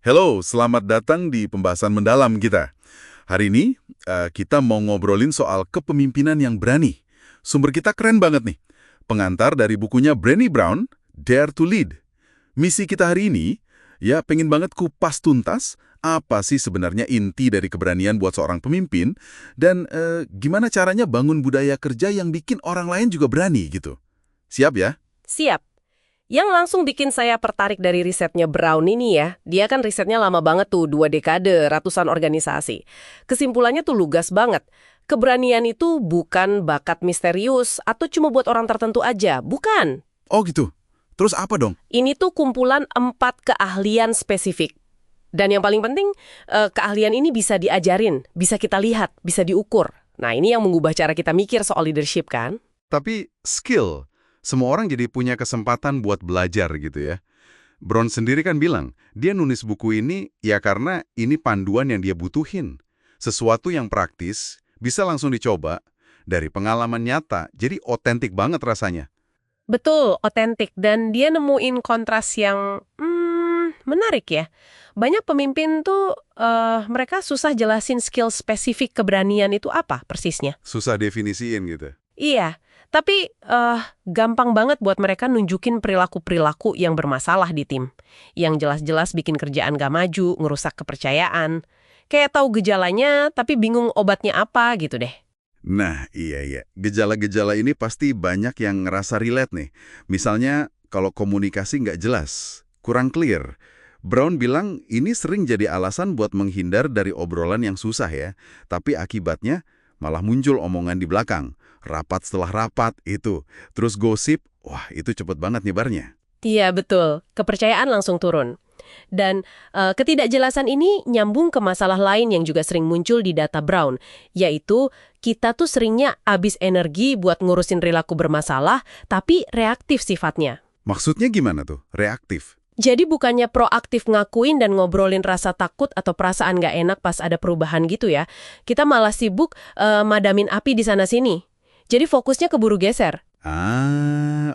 Halo, selamat datang di pembahasan mendalam kita. Hari ini kita mau ngobrolin soal kepemimpinan yang berani. Sumber kita keren banget nih. Pengantar dari bukunya Brené Brown, Dare to Lead. Misi kita hari ini, ya pengen banget kupas tuntas apa sih sebenarnya inti dari keberanian buat seorang pemimpin dan gimana caranya bangun budaya kerja yang bikin orang lain juga berani gitu. Siap ya? Siap. Yang langsung bikin saya tertarik dari risetnya Brown ini ya, dia kan risetnya lama banget tuh, 2 dekade, ratusan organisasi. Kesimpulannya tuh lugas banget. Keberanian itu bukan bakat misterius atau cuma buat orang tertentu aja, bukan. Oh gitu. Terus apa dong? Ini tuh kumpulan 4 keahlian spesifik. Dan yang paling penting, keahlian ini bisa diajarin, bisa kita lihat, bisa diukur. Nah ini yang mengubah cara kita mikir soal leadership kan? Tapi skill, semua orang jadi punya kesempatan buat belajar gitu ya. Brown sendiri kan bilang, dia nulis buku ini ya karena ini panduan yang dia butuhin. Sesuatu yang praktis, bisa langsung dicoba, dari pengalaman nyata, jadi otentik banget rasanya. Betul, otentik. Dan dia nemuin kontras yang menarik ya. Banyak pemimpin tuh mereka susah jelasin skill spesifik keberanian itu apa persisnya. Susah definisiin gitu. Iya, tapi gampang banget buat mereka nunjukin perilaku-perilaku yang bermasalah di tim. Yang jelas-jelas bikin kerjaan gak maju, ngerusak kepercayaan. Kayak tahu gejalanya tapi bingung obatnya apa gitu deh. Nah, iya. Gejala-gejala ini pasti banyak yang ngerasa relate nih. Misalnya, kalau komunikasi nggak jelas, kurang clear. Brown bilang ini sering jadi alasan buat menghindar dari obrolan yang susah ya. Tapi akibatnya malah muncul omongan di belakang. Rapat setelah rapat, itu. Terus gosip, wah itu cepet banget nyebarnya. Iya, betul. Kepercayaan langsung turun. Dan ketidakjelasan ini nyambung ke masalah lain yang juga sering muncul di data Brown, yaitu kita tuh seringnya habis energi buat ngurusin perilaku bermasalah, tapi reaktif sifatnya. Maksudnya gimana tuh? Reaktif? Jadi bukannya proaktif ngakuin dan ngobrolin rasa takut atau perasaan nggak enak pas ada perubahan gitu ya, kita malah sibuk madamin api di sana-sini. Jadi fokusnya keburu geser.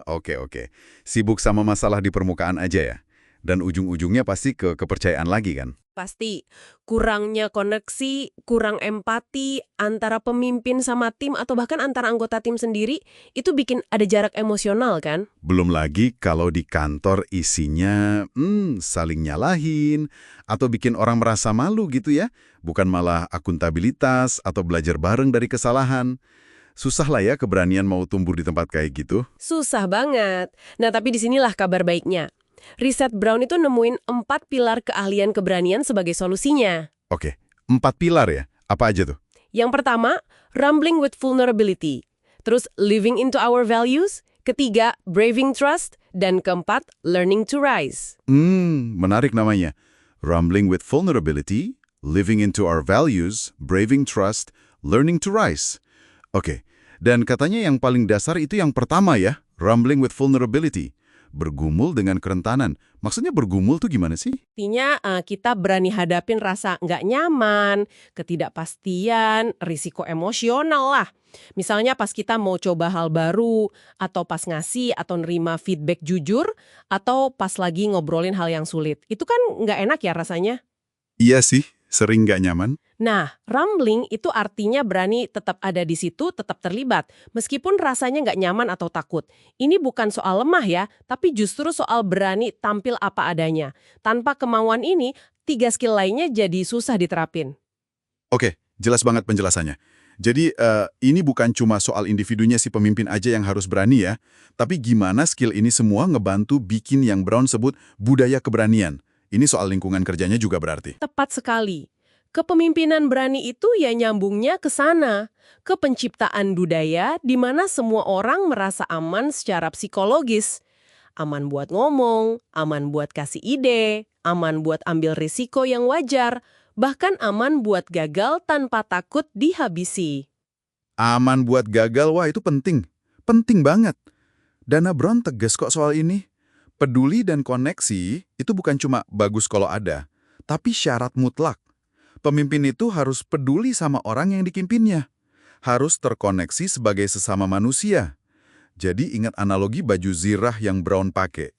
Oke. Sibuk sama masalah di permukaan aja ya? Dan ujung-ujungnya pasti ke kepercayaan lagi kan? Pasti kurangnya koneksi, kurang empati antara pemimpin sama tim atau bahkan antara anggota tim sendiri, itu bikin ada jarak emosional kan? Belum lagi kalau di kantor isinya saling nyalahin atau bikin orang merasa malu gitu ya. Bukan malah akuntabilitas atau belajar bareng dari kesalahan. Susah lah ya keberanian mau tumbuh di tempat kayak gitu. Susah banget. Nah tapi disinilah kabar baiknya. Riset Brown itu nemuin 4 pilar keahlian keberanian sebagai solusinya. Oke, 4 pilar ya? Apa aja tuh? Yang pertama, rumbling with vulnerability. Terus, living into our values. Ketiga, braving trust. Dan keempat, learning to rise. Menarik namanya. Rumbling with vulnerability, living into our values, braving trust, learning to rise. Oke, dan katanya yang paling dasar itu yang pertama ya, rumbling with vulnerability. Bergumul dengan kerentanan. Maksudnya bergumul tuh gimana sih? Artinya kita berani hadapin rasa nggak nyaman, ketidakpastian, risiko emosional lah. Misalnya pas kita mau coba hal baru, atau pas ngasih atau nerima feedback jujur, atau pas lagi ngobrolin hal yang sulit. Itu kan nggak enak ya rasanya. Iya sih, sering nggak nyaman. Nah, rumbling itu artinya berani tetap ada di situ, tetap terlibat, meskipun rasanya nggak nyaman atau takut. Ini bukan soal lemah ya, tapi justru soal berani tampil apa adanya. Tanpa kemauan ini, 3 skill lainnya jadi susah diterapin. Oke, jelas banget penjelasannya. Jadi, ini bukan cuma soal individunya si pemimpin aja yang harus berani ya, tapi gimana skill ini semua ngebantu bikin yang Brown sebut budaya keberanian. Ini soal lingkungan kerjanya juga berarti. Tepat sekali. Kepemimpinan berani itu ya nyambungnya ke sana, ke penciptaan budaya di mana semua orang merasa aman secara psikologis. Aman buat ngomong, aman buat kasih ide, aman buat ambil risiko yang wajar, bahkan aman buat gagal tanpa takut dihabisi. Aman buat gagal, wah itu penting. Penting banget. Dana Brown tegas kok soal ini. Peduli dan koneksi itu bukan cuma bagus kalau ada, tapi syarat mutlak. Pemimpin itu harus peduli sama orang yang dipimpinnya. Harus terkoneksi sebagai sesama manusia. Jadi ingat analogi baju zirah yang Brown pakai.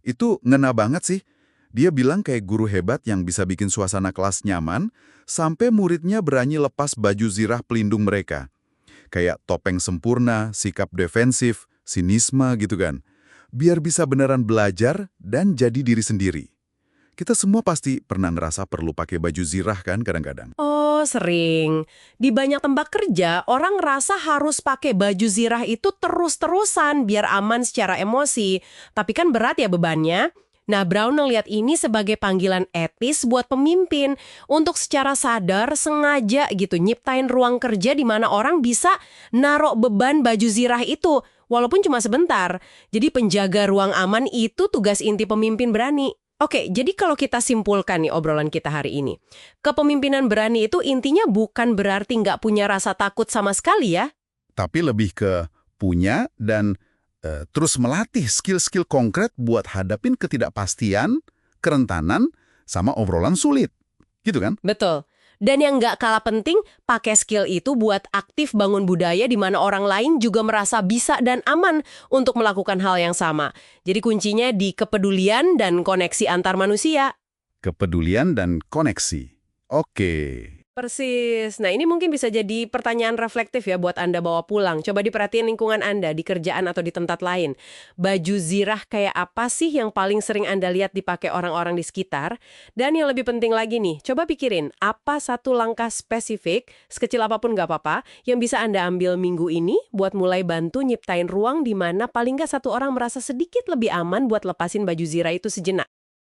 Itu ngena banget sih. Dia bilang kayak guru hebat yang bisa bikin suasana kelas nyaman, sampai muridnya berani lepas baju zirah pelindung mereka. Kayak topeng sempurna, sikap defensif, sinisme gitu kan. Biar bisa beneran belajar dan jadi diri sendiri. Kita semua pasti pernah ngerasa perlu pakai baju zirah kan kadang-kadang. Oh, sering. Di banyak tempat kerja, orang ngerasa harus pakai baju zirah itu terus-terusan biar aman secara emosi. Tapi kan berat ya bebannya. Nah, Brown ngeliat ini sebagai panggilan etis buat pemimpin untuk secara sadar, sengaja gitu, nyiptain ruang kerja di mana orang bisa narok beban baju zirah itu, walaupun cuma sebentar. Jadi penjaga ruang aman itu tugas inti pemimpin berani. Oke, jadi kalau kita simpulkan nih obrolan kita hari ini, kepemimpinan berani itu intinya bukan berarti nggak punya rasa takut sama sekali ya. Tapi lebih ke punya dan terus melatih skill-skill konkret buat hadapin ketidakpastian, kerentanan, sama obrolan sulit. Gitu kan? Betul. Dan yang nggak kalah penting, pakai skill itu buat aktif bangun budaya di mana orang lain juga merasa bisa dan aman untuk melakukan hal yang sama. Jadi kuncinya di kepedulian dan koneksi antar manusia. Kepedulian dan koneksi. Oke. Persis. Nah, ini mungkin bisa jadi pertanyaan reflektif ya buat Anda bawa pulang. Coba diperhatiin lingkungan Anda, di kerjaan atau di tempat lain. Baju zirah kayak apa sih yang paling sering Anda lihat dipakai orang-orang di sekitar? Dan yang lebih penting lagi nih, coba pikirin, apa satu langkah spesifik, sekecil apapun nggak apa-apa, yang bisa Anda ambil minggu ini buat mulai bantu nyiptain ruang di mana paling nggak satu orang merasa sedikit lebih aman buat lepasin baju zirah itu sejenak.